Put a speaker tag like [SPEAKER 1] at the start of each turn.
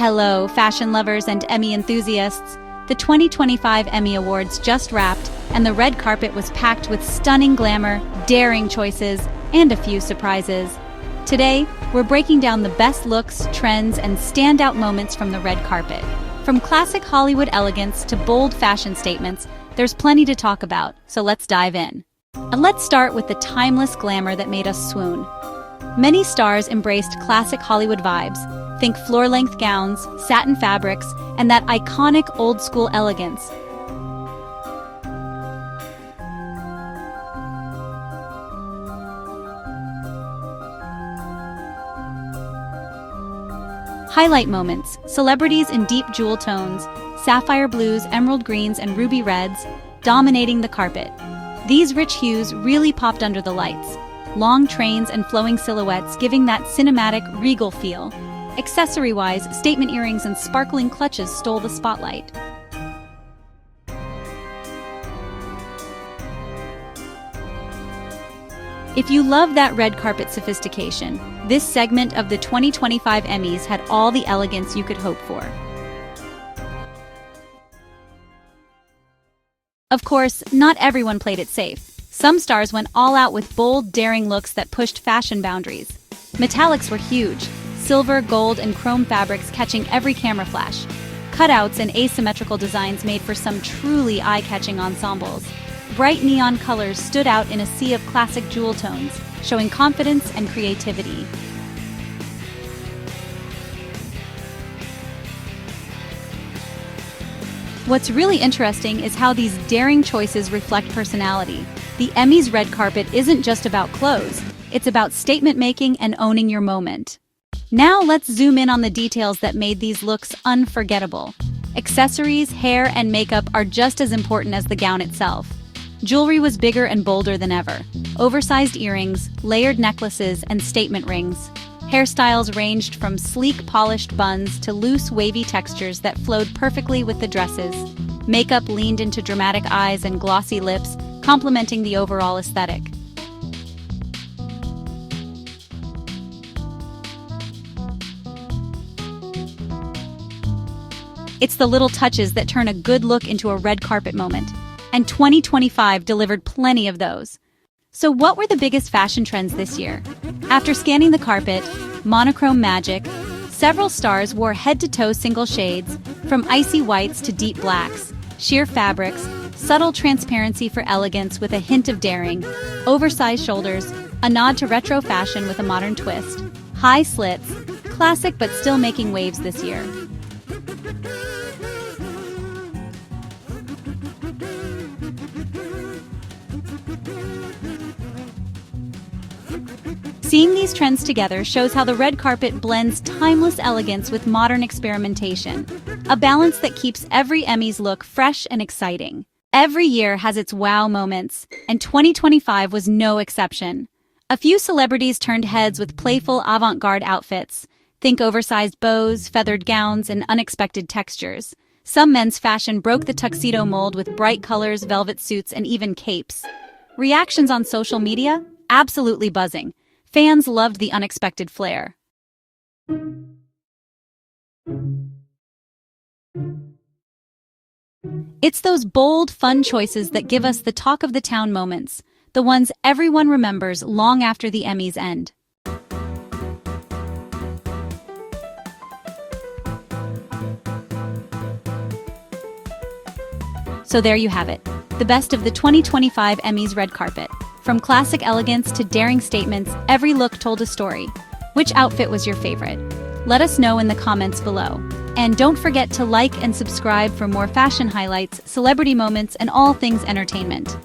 [SPEAKER 1] Hello, fashion lovers and Emmy enthusiasts. The 2025 Emmy Awards just wrapped, and the red carpet was packed with stunning glamour, daring choices, and a few surprises. Today, we're breaking down the best looks, trends, and standout moments from the red carpet. From classic Hollywood elegance to bold fashion statements, there's plenty to talk about, so let's dive in. And let's start with the timeless glamour that made us swoon. Many stars embraced classic Hollywood vibes. Think floor-length gowns, satin fabrics, and that iconic old-school elegance. Highlight moments: celebrities in deep jewel tones, sapphire blues, emerald greens, and ruby reds, dominating the carpet. These rich hues really popped under the lights. Long trains and flowing silhouettes giving that cinematic, regal feel. Accessory-wise, statement earrings and sparkling clutches stole the spotlight. If you love that red carpet sophistication, this segment of the 2025 Emmys had all the elegance you could hope for. Of course, not everyone played it safe. Some stars went all out with bold, daring looks that pushed fashion boundaries. Metallics were huge, silver, gold, and chrome fabrics catching every camera flash. Cutouts and asymmetrical designs made for some truly eye-catching ensembles. Bright neon colors stood out in a sea of classic jewel tones, showing confidence and creativity. What's really interesting is how these daring choices reflect personality. The Emmys red carpet isn't just about clothes, it's about statement making and owning your moment. Now let's zoom in on the details that made these looks unforgettable. Accessories, hair, and makeup are just as important as the gown itself. Jewelry was bigger and bolder than ever. Oversized earrings, layered necklaces, and statement rings. Hairstyles ranged from sleek, polished buns to loose, wavy textures that flowed perfectly with the dresses. Makeup leaned into dramatic eyes and glossy lips, complementing the overall aesthetic. It's the little touches that turn a good look into a red carpet moment, and 2025 delivered plenty of those. So what were the biggest fashion trends this year? After scanning the carpet, monochrome magic, several stars wore head-to-toe single shades, from icy whites to deep blacks, sheer fabrics, subtle transparency for elegance with a hint of daring, oversized shoulders, a nod to retro fashion with a modern twist, high slits, classic but still making waves this year. Seeing these trends together shows how the red carpet blends timeless elegance with modern experimentation, a balance that keeps every Emmys look fresh and exciting. Every year has its wow moments, and 2025 was no exception. A few celebrities turned heads with playful avant-garde outfits. Think oversized bows, feathered gowns, and unexpected textures. Some men's fashion broke the tuxedo mold with bright colors, velvet suits, and even capes. Reactions on social media? Absolutely buzzing. Fans loved the unexpected flair. It's those bold, fun choices that give us the talk of the town moments, the ones everyone remembers long after the Emmys end. So there you have it, the best of the 2025 Emmys red carpet. From classic elegance to daring statements, every look told a story. Which outfit was your favorite? Let us know in the comments below. And don't forget to like and subscribe for more fashion highlights, celebrity moments, and all things entertainment.